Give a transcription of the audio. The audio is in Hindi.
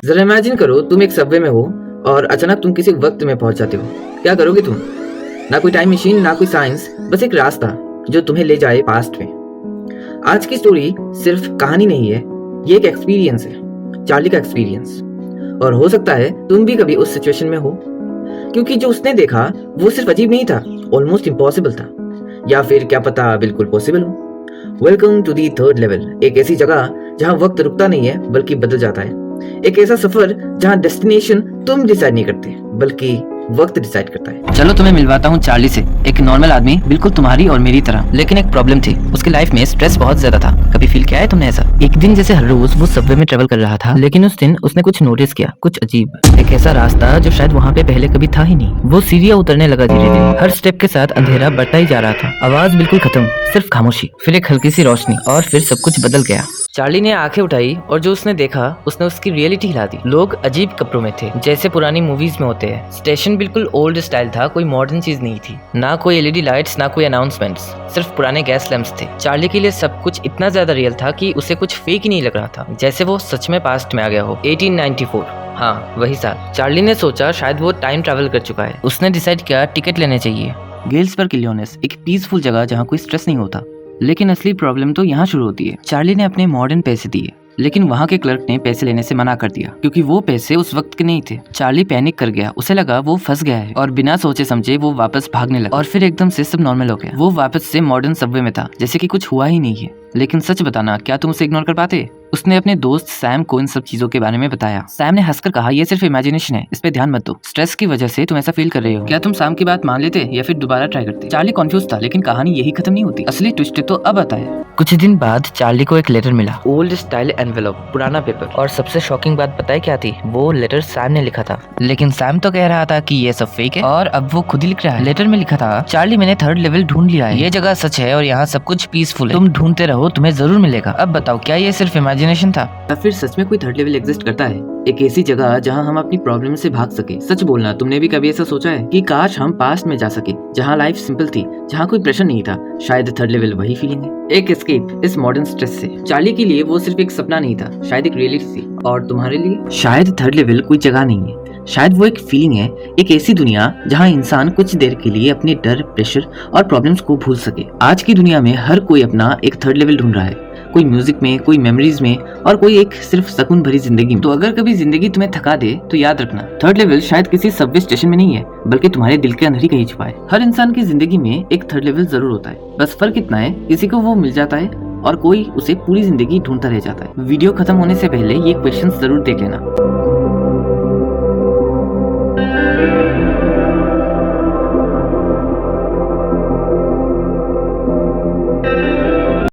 जरा इमेजिन करो तुम एक सबवे में हो और अचानक तुम किसी वक्त में पहुंच जाते हो। क्या करोगे तुम? ना कोई टाइम मशीन, ना कोई साइंस, बस एक रास्ता जो तुम्हें ले जाए पास्ट में। आज की स्टोरी सिर्फ कहानी नहीं है, ये एक एक्सपीरियंस है, चार्ली का एक्सपीरियंस। और हो सकता है तुम भी कभी उस सिचुएशन में हो, क्योंकि जो उसने देखा वो सिर्फ अजीब नहीं था, ऑलमोस्ट इम्पॉसिबल था, या फिर क्या पता बिल्कुल पॉसिबल हो। Welcome to the third level, एक ऐसी जगह जहां वक्त रुकता नहीं है बल्कि बदल जाता है। एक ऐसा सफर जहां डेस्टिनेशन तुम डिसाइड नहीं करते बल्कि वक्त डिसाइड करता है। चलो तुम्हें मिलवाता हूँ चार्ली से, एक नॉर्मल आदमी, बिल्कुल तुम्हारी और मेरी तरह। लेकिन एक प्रॉब्लम थी, उसकी लाइफ में स्ट्रेस बहुत ज्यादा था। कभी फील किया है तुमने ऐसा? एक दिन जैसे हर रोज वो सबवे में ट्रेवल कर रहा था, लेकिन उस दिन उसने कुछ नोटिस किया, कुछ अजीब। एक ऐसा रास्ता जो शायद वहाँ पे पहले कभी था ही नहीं। वो सीढ़ियाँ उतरने लगा धीरे धीरे, हर स्टेप के साथ अंधेरा बढ़ता ही जा रहा था। आवाज बिल्कुल खत्म, सिर्फ खामोशी, फिर एक हल्की सी रोशनी, और फिर सब कुछ बदल गया। चार्ली ने आंखें उठाई और जो उसने देखा उसने उसकी रियलिटी हिला दी। लोग अजीब कपड़ों में थे, जैसे पुरानी मूवीज में होते हैं। स्टेशन बिल्कुल ओल्ड स्टाइल था, कोई मॉडर्न चीज नहीं थी। ना कोई एलईडी लाइट्स, ना कोई अनाउंसमेंट्स, सिर्फ पुराने गैस लैंप्स थे। चार्ली के लिए सब कुछ इतना ज्यादा रियल था कि उसे कुछ फेक ही नहीं लग रहा था, जैसे वो सच में पास्ट में आ गया हो। 1894, हाँ वही साल। चार्ली ने सोचा शायद वो टाइम ट्रैवल कर चुका है। उसने डिसाइड किया टिकट लेने चाहिए। गेल्सबर्ग इलिनॉइस, एक पीसफुल जगह जहाँ कोई स्ट्रेस नहीं होता। लेकिन असली प्रॉब्लम तो यहाँ शुरू होती है। चार्ली ने अपने मॉडर्न पैसे दिए, लेकिन वहाँ के क्लर्क ने पैसे लेने से मना कर दिया, क्योंकि वो पैसे उस वक्त के नहीं थे। चार्ली पैनिक कर गया, उसे लगा वो फंस गया है, और बिना सोचे समझे वो वापस भागने लगा। और फिर एकदम से सब नॉर्मल हो गया। वो वापस से मॉडर्न सबवे में था, जैसे कि कुछ हुआ ही नहीं है। लेकिन सच बताना, क्या तुम उसे इग्नोर कर पाते? उसने अपने दोस्त सैम को इन सब चीजों के बारे में बताया। सैम ने हंसकर कहा, ये सिर्फ इमेजिनेशन है, इस पे ध्यान मत दो। स्ट्रेस की वजह से तुम ऐसा फील कर रहे हो। क्या तुम सैम की बात मान लेते या फिर दोबारा ट्राई करते? चार्ली कंफ्यूज था, लेकिन कहानी यही खत्म नहीं होती। असली ट्विस्ट तो अब आता है। कुछ दिन बाद चार्ली को एक लेटर मिला, ओल्ड स्टाइल एनवेलप, पुराना पेपर। और सबसे शॉकिंग बात पता है क्या थी? वो लेटर सैम ने लिखा था, लेकिन सैम तो कह रहा था कि ये सब फेक है, और अब वो खुद ही लिख रहा है। लेटर में लिखा था, चार्ली मैंने थर्ड लेवल ढूंढ लिया है, ये जगह सच है और यहाँ सब कुछ पीसफुल है। तुम ढूंढते रहो, तुम्हें जरूर मिलेगा। अब बताओ, क्या ये सिर्फ इमेजिनेशन था या फिर सच में कोई थर्ड लेवल एग्जिस्ट करता है? एक ऐसी जगह जहां हम अपनी प्रॉब्लम से भाग सके। सच बोलना, तुमने भी कभी ऐसा सोचा है कि काश हम पास्ट में जा सके, जहां लाइफ सिंपल थी, जहां कोई प्रेशर नहीं था? शायद थर्ड लेवल वही फीलिंग है, एक एस्केप इस मॉडर्न स्ट्रेस से। चार्ली के लिए वो सिर्फ एक सपना नहीं था, शायद एक रियलिटी थी। और तुम्हारे लिए शायद थर्ड लेवल कोई जगह नहीं है, शायद वो एक फीलिंग है, एक ऐसी दुनिया जहां इंसान कुछ देर के लिए अपने डर, प्रेशर और प्रॉब्लम्स को भूल सके। आज की दुनिया में हर कोई अपना एक थर्ड लेवल ढूंढ रहा है, कोई म्यूजिक में, कोई मेमोरीज में, और कोई एक सिर्फ सुकून भरी जिंदगी में। तो अगर कभी जिंदगी तुम्हें थका दे तो याद रखना, थर्ड लेवल शायद किसी सबवे स्टेशन में नहीं है, बल्कि तुम्हारे दिल के अंदर ही कहीं छुपा है। हर इंसान की जिंदगी में एक थर्ड लेवल जरूर होता है, बस फर्क इतना है, किसी को वो मिल जाता है और कोई उसे पूरी जिंदगी ढूंढता रह जाता है। वीडियो खत्म होने से पहले ये क्वेश्चन जरूर देख लेना।